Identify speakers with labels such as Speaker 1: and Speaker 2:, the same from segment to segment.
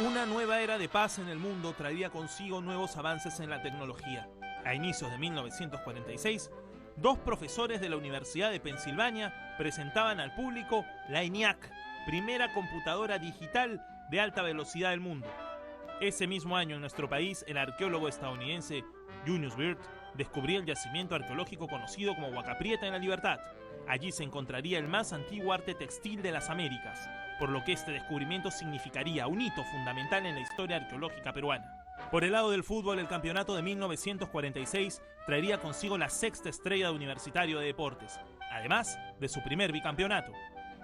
Speaker 1: Una nueva era de paz en el mundo traería consigo nuevos avances en la tecnología. A inicios de 1946, dos profesores de la Universidad de Pensilvania presentaban al público la ENIAC, primera computadora digital de alta velocidad del mundo. Ese mismo año en nuestro país, el arqueólogo estadounidense Junius Bird descubrió el yacimiento arqueológico conocido como Huaca Prieta en La Libertad. Allí se encontraría el más antiguo arte textil de las Américas, por lo que este descubrimiento significaría un hito fundamental en la historia arqueológica peruana. Por el lado del fútbol, el campeonato de 1946 traería consigo la sexta estrella de Universitario de Deportes, además de su primer bicampeonato.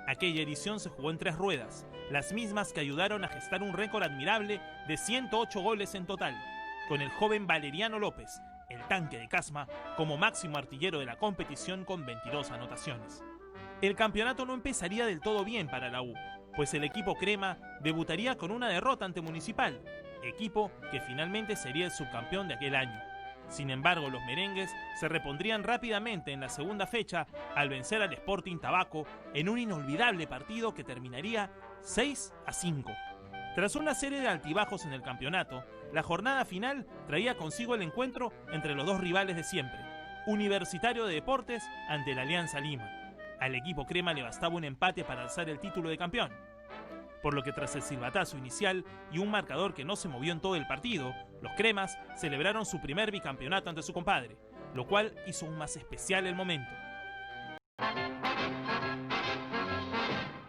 Speaker 1: Aquella edición se jugó en 3 ruedas, las mismas que ayudaron a gestar un récord admirable de 108 goles en total, con el joven Valeriano López, el tanque de Casma, como máximo artillero de la competición con 22 anotaciones. El campeonato no empezaría del todo bien para la U, pues el equipo crema debutaría con una derrota ante Municipal, equipo que finalmente sería el subcampeón de aquel año. Sin embargo, los merengues se repondrían rápidamente en la segunda fecha al vencer al Sporting Tabaco en un inolvidable partido que terminaría 6-5. Tras una serie de altibajos en el campeonato, la jornada final traía consigo el encuentro entre los dos rivales de siempre, Universitario de Deportes ante la Alianza Lima. Al equipo crema le bastaba un empate para alzar el título de campeón, por lo que tras el silbatazo inicial y un marcador que no se movió en todo el partido, los cremas celebraron su primer bicampeonato ante su compadre, lo cual hizo aún más especial el momento.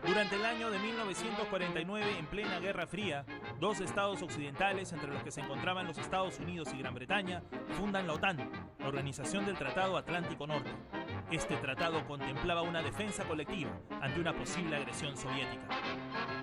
Speaker 1: Durante el año de 1949, en plena Guerra Fría, dos estados occidentales, entre los que se encontraban los Estados Unidos y Gran Bretaña, fundan la OTAN, la Organización del Tratado Atlántico Norte. Este tratado contemplaba una defensa colectiva ante una posible agresión soviética.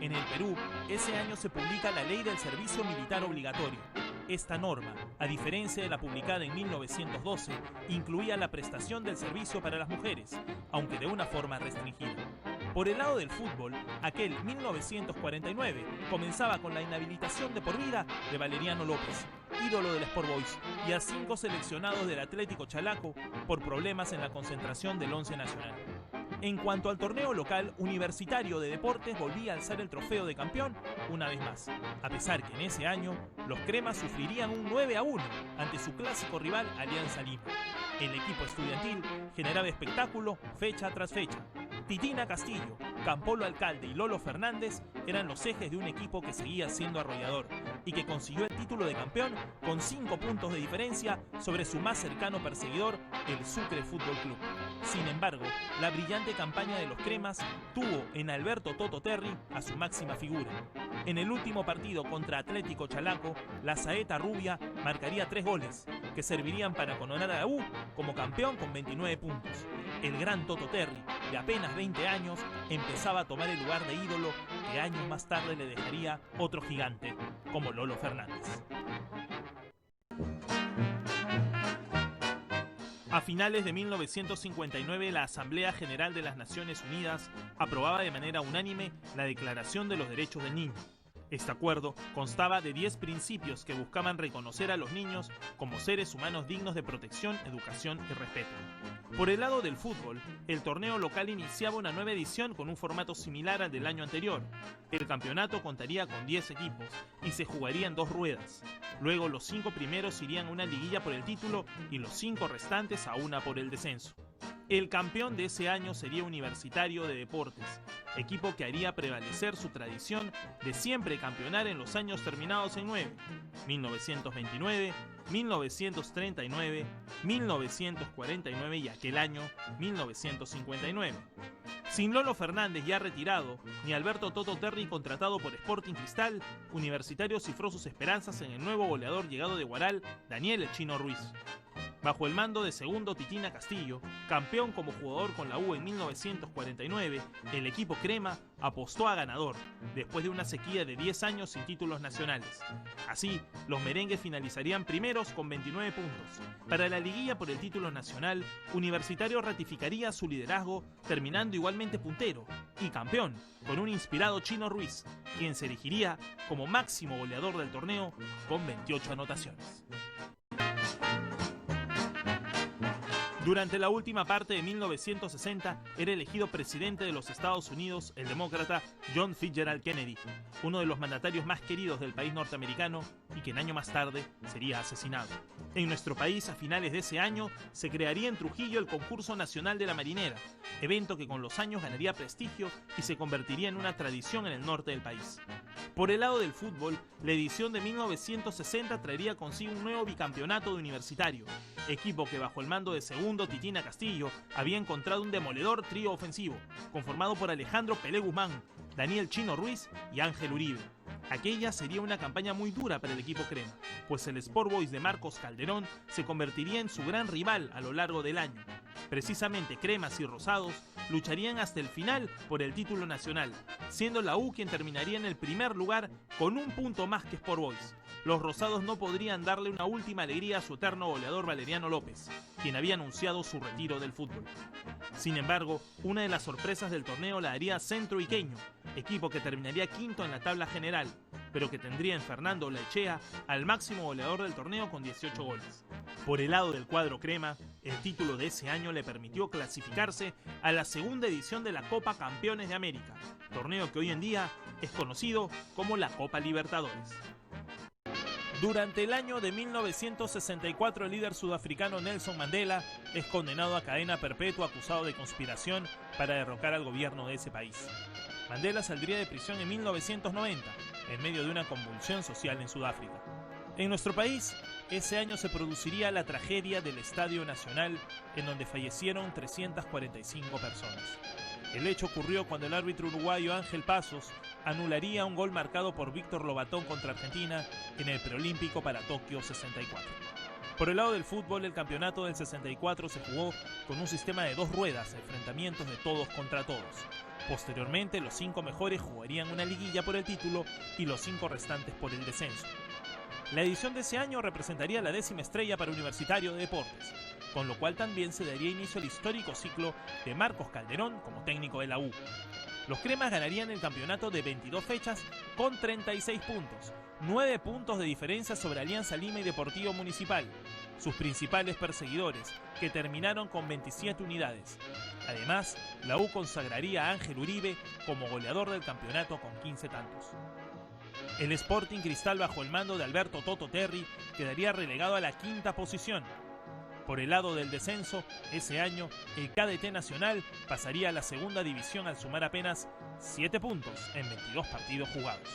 Speaker 1: En el Perú, ese año se publica la Ley del Servicio Militar Obligatorio. Esta norma, a diferencia de la publicada en 1912, incluía la prestación del servicio para las mujeres, aunque de una forma restringida. Por el lado del fútbol, aquel 1949 comenzaba con la inhabilitación de por vida de Valeriano López, ídolo del Sport Boys, y a 5 seleccionados del Atlético Chalaco por problemas en la concentración del Once Nacional. En cuanto al torneo local, Universitario de Deportes volvía a alzar el trofeo de campeón una vez más, a pesar que en ese año los cremas sufrirían un 9-1 ante su clásico rival Alianza Lima. El equipo estudiantil generaba espectáculo fecha tras fecha. Titina Castillo, Campolo Alcalde y Lolo Fernández eran los ejes de un equipo que seguía siendo arrollador y que consiguió el título de campeón con 5 puntos de diferencia sobre su más cercano perseguidor, el Sucre Fútbol Club. Sin embargo, la brillante campaña de los cremas tuvo en Alberto Toto Terry a su máxima figura. En el último partido contra Atlético Chalaco, la saeta rubia marcaría 3 goles, que servirían para coronar a la U como campeón con 29 puntos. El gran Toto Terry, de apenas 20 años, empezaba a tomar el lugar de ídolo que años más tarde le dejaría otro gigante, como Lolo Fernández. A finales de 1959, la Asamblea General de las Naciones Unidas aprobaba de manera unánime la Declaración de los Derechos del Niño. Este acuerdo constaba de 10 principios que buscaban reconocer a los niños como seres humanos dignos de protección, educación y respeto. Por el lado del fútbol, el torneo local iniciaba una nueva edición con un formato similar al del año anterior. El campeonato contaría con 10 equipos y se jugaría en 2 ruedas. Luego los 5 primeros irían a una liguilla por el título y los 5 restantes a una por el descenso. El campeón de ese año sería Universitario de Deportes, equipo que haría prevalecer su tradición de siempre campeonar en los años terminados en 9, 1929, 1939, 1949 y aquel año 1959. Sin Lolo Fernández ya retirado, ni Alberto Toto Terry contratado por Sporting Cristal, Universitario cifró sus esperanzas en el nuevo goleador llegado de Huaral, Daniel El Chino Ruiz. Bajo el mando de segundo Titina Castillo, campeón como jugador con la U en 1949, el equipo crema apostó a ganador, después de una sequía de 10 años sin títulos nacionales. Así, los merengues finalizarían primeros con 29 puntos. Para la liguilla por el título nacional, Universitario ratificaría su liderazgo, terminando igualmente puntero y campeón, con un inspirado Chino Ruiz, quien se erigiría como máximo goleador del torneo con 28 anotaciones. Durante la última parte de 1960 era elegido presidente de los Estados Unidos el demócrata John Fitzgerald Kennedy, uno de los mandatarios más queridos del país norteamericano y que un año más tarde sería asesinado. En nuestro país, a finales de ese año, se crearía en Trujillo el Concurso Nacional de la Marinera, evento que con los años ganaría prestigio y se convertiría en una tradición en el norte del país. Por el lado del fútbol, la edición de 1960 traería consigo un nuevo bicampeonato de Universitario, equipo que bajo el mando de segundo Titina Castillo había encontrado un demoledor trío ofensivo, conformado por Alejandro Pelé Guzmán, Daniel Chino Ruiz y Ángel Uribe. Aquella sería una campaña muy dura para el equipo crema, pues el Sport Boys de Marcos Calderón se convertiría en su gran rival a lo largo del año. Precisamente cremas y rosados lucharían hasta el final por el título nacional, siendo la U quien terminaría en el primer lugar con un punto más que Sport Boys. Los rosados no podrían darle una última alegría a su eterno goleador Valeriano López, quien había anunciado su retiro del fútbol. Sin embargo, una de las sorpresas del torneo la daría Centro Iqueño, equipo que terminaría quinto en la tabla general, pero que tendría en Fernando Olaechea al máximo goleador del torneo con 18 goles. Por el lado del cuadro crema, el título de ese año le permitió clasificarse a la segunda edición de la Copa Campeones de América, torneo que hoy en día es conocido como la Copa Libertadores. Durante el año de 1964, el líder sudafricano Nelson Mandela es condenado a cadena perpetua acusado de conspiración para derrocar al gobierno de ese país. Mandela saldría de prisión en 1990, en medio de una convulsión social en Sudáfrica. En nuestro país, ese año se produciría la tragedia del Estadio Nacional, en donde fallecieron 345 personas. El hecho ocurrió cuando el árbitro uruguayo Ángel Pasos anularía un gol marcado por Víctor Lobatón contra Argentina en el preolímpico para Tokio 64. Por el lado del fútbol, el campeonato del 64 se jugó con un sistema de 2 ruedas, enfrentamientos de todos contra todos. Posteriormente, los 5 mejores jugarían una liguilla por el título y los 5 restantes por el descenso. La edición de ese año representaría la 10ª estrella para Universitario de Deportes, con lo cual también se daría inicio al histórico ciclo de Marcos Calderón como técnico de la U. Los cremas ganarían el campeonato de 22 fechas con 36 puntos, 9 puntos de diferencia sobre Alianza Lima y Deportivo Municipal, sus principales perseguidores, que terminaron con 27 unidades. Además, la U consagraría a Ángel Uribe como goleador del campeonato con 15 tantos. El Sporting Cristal, bajo el mando de Alberto Toto Terry, quedaría relegado a la 5ª posición. Por el lado del descenso, ese año, el KDT Nacional pasaría a la 2ª división al sumar apenas 7 puntos en 22 partidos jugados.